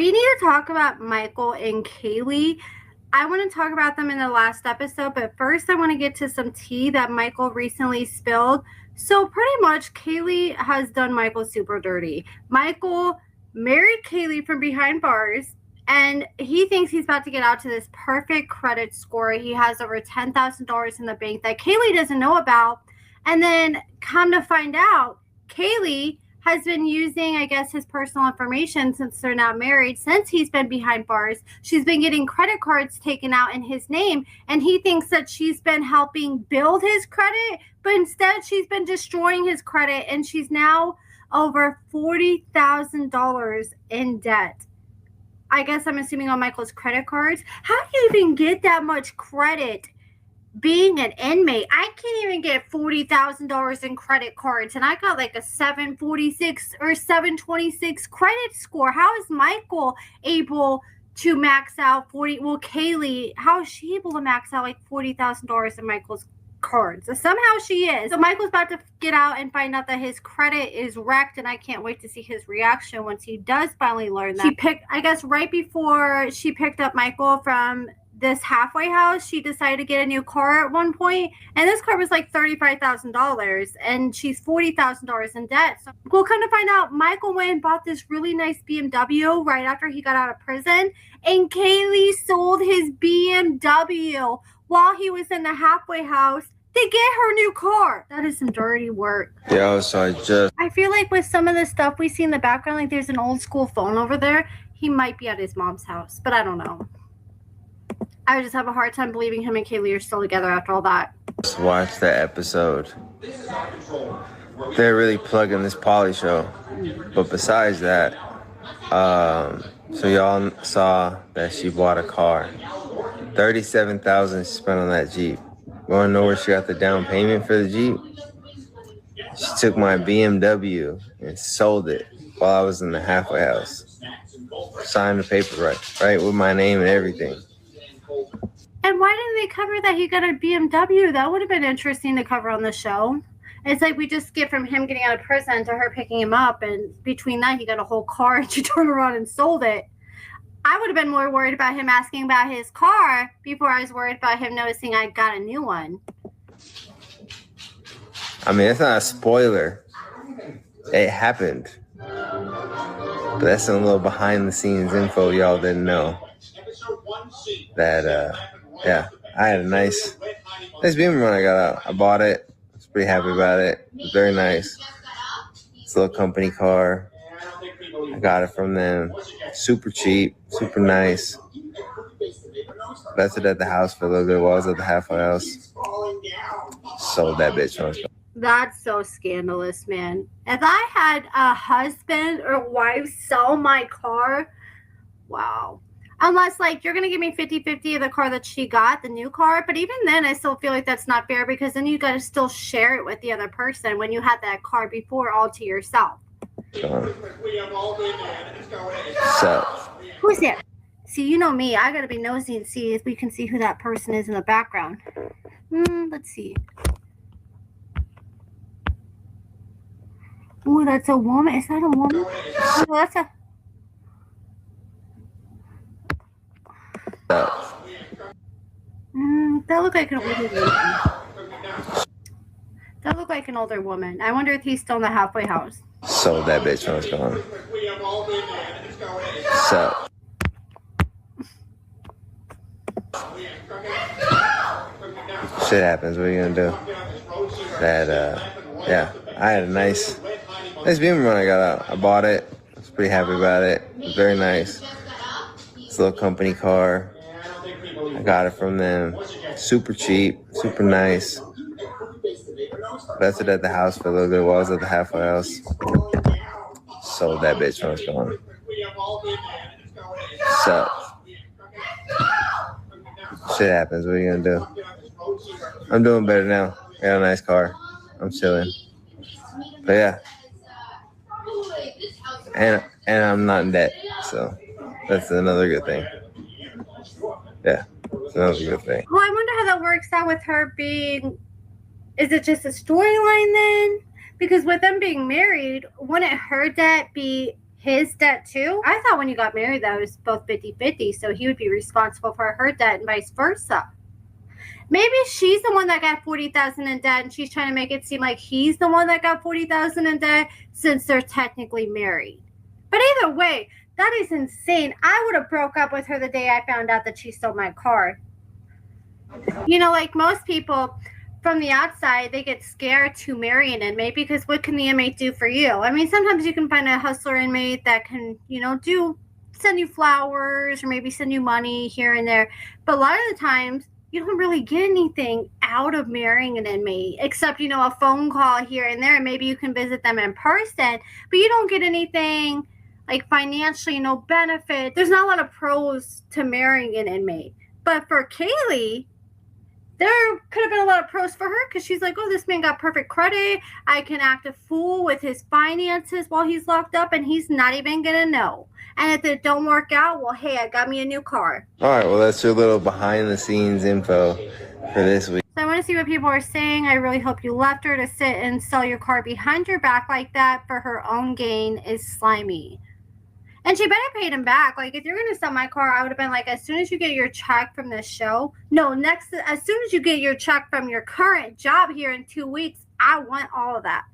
We need to talk about Michael and Kayleigh. I want to talk about them in the last episode, but first I want to get to some tea that Michael recently spilled. So pretty much Kayleigh has done Michael super dirty. Michael married Kayleigh from behind bars, and he thinks he's about to get out to this perfect credit score. He has over $10,000 in the bank that Kayleigh doesn't know about. And then come to find out, Kayleigh has been using, I guess, his personal information since they're not married, since he's been behind bars. She's been getting credit cards taken out in his name, and he thinks that she's been helping build his credit, but instead she's been destroying his credit, and she's now over $40,000 in debt. I guess I'm assuming on Michael's credit cards. How do you even get that much credit being an inmate? I can't even get $40,000 in credit cards, and I got like a 746 or 726 credit score. How is Michael able to max out Kayleigh, how is she able to max out like $40,000 in Michael's cards? So somehow she is. So Michael's about to get out and find out that his credit is wrecked, and I can't wait to see his reaction once he does finally learn that. I guess right before she picked up Michael from this halfway house, she decided to get a new car at one point, and this car was like $35,000, and she's $40,000 in debt. So we'll come to find out, Michael went and bought this really nice BMW right after he got out of prison, and Kayleigh sold his BMW while he was in the halfway house to get her new car. That is some dirty work. Yo, so I feel like with some of the stuff we see in the background, like there's an old school phone over there. He might be at his mom's house, but I don't know. I just have a hard time believing him and Kayleigh are still together after all that. just watched that episode. They're really plugging this Polly show. But besides that, so y'all saw that she bought a car. $37,000 she spent on that Jeep. Want to know where she got the down payment for the Jeep? She took my BMW and sold it while I was in the halfway house. Signed the paper right with my name and everything. And why didn't they cover that he got a BMW? That would have been interesting to cover on the show. It's like we just skip from him getting out of prison to her picking him up, and between that he got a whole car and she turned around and sold it. I would have been more worried about him asking about his car before I was worried about him noticing I got a new one. I mean, it's not a spoiler. It happened. But that's some little behind the scenes info y'all didn't know. That, yeah, I had a nice Beamer when I got out. I bought it. I was pretty happy about it. It was very nice. It's a little company car. I got it from them. Super cheap, super nice. Left it at the house for a little bit while I was at the halfway house. Sold that bitch. That's so scandalous, man. If I had a husband or wife sell my car, wow. Unless, like, you're going to give me 50-50 of the car that she got, the new car. But even then, I still feel like that's not fair because then you got to still share it with the other person when you had that car before all to yourself. So, who's there? See, you know me. I got to be nosy and see if we can see who that person is in the background. Let's see. Ooh, that's a woman. Is that a woman? Oh, that's a... That looked like an older woman. That looked like an older woman. I wonder if he's still in the halfway house. Sold that bitch when I was gone. So. Shit happens. What are you gonna do? That, yeah, I had a nice Beamer when I got out. I bought it. I was pretty happy about it. It was very nice. It's a little company car. I got it from them. Super cheap, super nice. Left it at the house for a little bit while I was at the halfway house. Sold that bitch when I was gone. So, shit happens. What are you gonna do? I'm doing better now. I got a nice car. I'm chilling. But yeah. And I'm not in debt. So, that's another good thing. Yeah, it's another good thing. Well, I wonder how that works out with her being... Is it just a storyline then? Because with them being married, wouldn't her debt be his debt too? I thought when you got married that it was both 50-50, so he would be responsible for her debt and vice versa. Maybe she's the one that got $40,000 in debt and she's trying to make it seem like he's the one that got $40,000 in debt since they're technically married. But either way, that is insane. I would have broke up with her the day I found out that she stole my car. You know, like most people from the outside, they get scared to marry an inmate because what can the inmate do for you? I mean, sometimes you can find a hustler inmate that can, you know, send you flowers or maybe send you money here and there. But a lot of the times, you don't really get anything out of marrying an inmate except, you know, a phone call here and there. Maybe you can visit them in person, but you don't get anything like financially, no benefit. There's not a lot of pros to marrying an inmate. But for Kayleigh, there could have been a lot of pros for her because she's like, oh, this man got perfect credit. I can act a fool with his finances while he's locked up and he's not even going to know. And if it don't work out, well, hey, I got me a new car. All right, well, that's your little behind-the-scenes info for this week. So I want to see what people are saying. I really hope you left her to sit and sell your car behind your back like that for her own gain is slimy. And she better paid him back. Like, if you're going to sell my car, I would have been like, as soon as you get your check from this show. No, as soon as you get your check from your current job here in 2 weeks, I want all of that.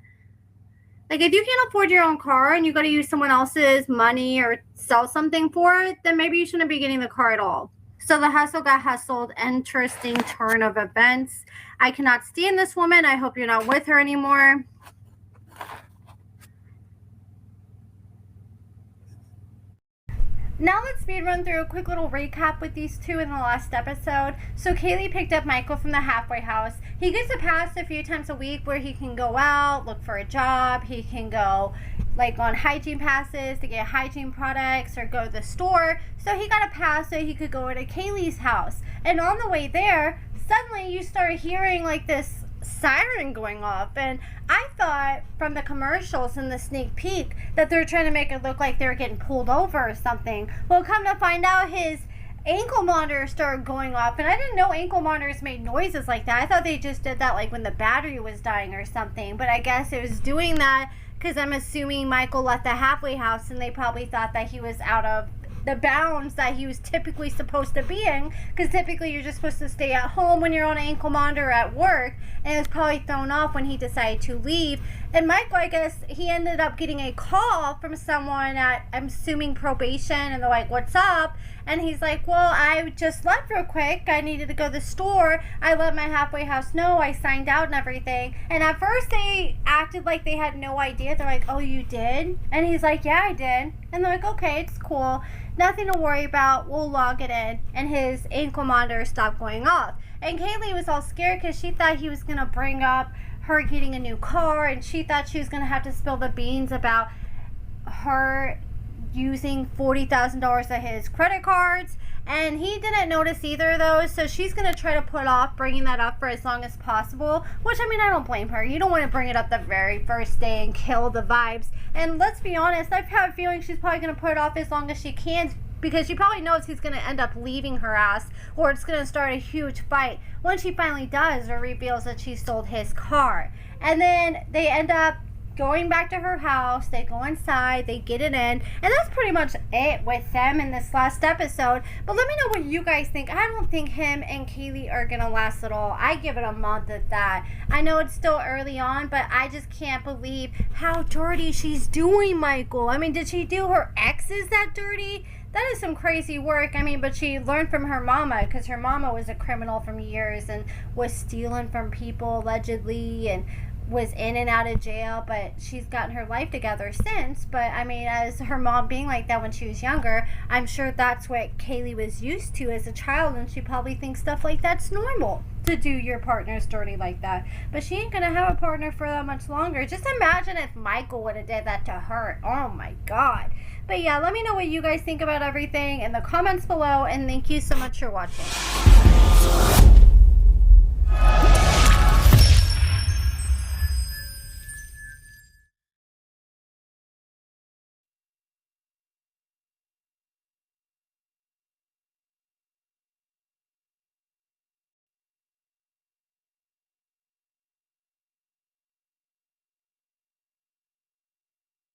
Like, if you can't afford your own car and you got to use someone else's money or sell something for it, then maybe you shouldn't be getting the car at all. So the hustle got hustled. Interesting turn of events. I cannot stand this woman. I hope you're not with her anymore. Now let's speed run through a quick little recap with these two in the last episode. So Kayleigh picked up Michael from the halfway house. He gets a pass a few times a week where he can go out, look for a job. He can go like on hygiene passes to get hygiene products or go to the store. So he got a pass so he could go to Kayleigh's house. And on the way there, suddenly you start hearing like this siren going off, and I thought from the commercials and the sneak peek that they're trying to make it look like they were getting pulled over or something. Well, come to find out, his ankle monitor started going off, and I didn't know ankle monitors made noises like that. I thought they just did that like when the battery was dying or something, but I guess it was doing that because I'm assuming Michael left the halfway house and they probably thought that he was out of the bounds that he was typically supposed to be in, because typically you're just supposed to stay at home when you're on an ankle monitor at work, and it was probably thrown off when he decided to leave. And Michael, I guess he ended up getting a call from someone at, I'm assuming, probation, and they're like, what's up? And he's like, well, I just left real quick. I needed to go to the store. I let my halfway house know. I signed out and everything. And at first they acted like they had no idea. They're like, oh, you did? And he's like, yeah, I did. And they're like, okay, it's cool. Nothing to worry about. We'll log it in. And his ankle monitor stopped going off. And Kayleigh was all scared because she thought he was going to bring up her getting a new car. And she thought she was going to have to spill the beans about her using $40,000 of his credit cards, and he didn't notice either of those, so she's going to try to put off bringing that up for as long as possible, which, I mean, I don't blame her. You don't want to bring it up the very first day and kill the vibes, and let's be honest, I have a feeling she's probably going to put it off as long as she can, because she probably knows he's going to end up leaving her ass, or it's going to start a huge fight when she finally does or reveals that she sold his car. And then they end up going back to her house. They go inside, they get it in, and that's pretty much it with them in this last episode. But let me know what you guys think. I don't think him and Kayleigh are gonna last at all. I give it a month at that. I know it's still early on, but I just can't believe how dirty she's doing Michael. I mean, did she do her exes that dirty? That is some crazy work. I mean, but she learned from her mama, because her mama was a criminal from years and was stealing from people allegedly and was in and out of jail, but she's gotten her life together since. But I mean, as her mom being like that when she was younger, I'm sure that's what Kayleigh was used to as a child, and she probably thinks stuff like that's normal, to do your partner's dirty like that. But she ain't gonna have a partner for that much longer. Just imagine if Michael would have did that to her. Oh my god. But yeah, let me know what you guys think about everything in the comments below, and thank you so much for watching.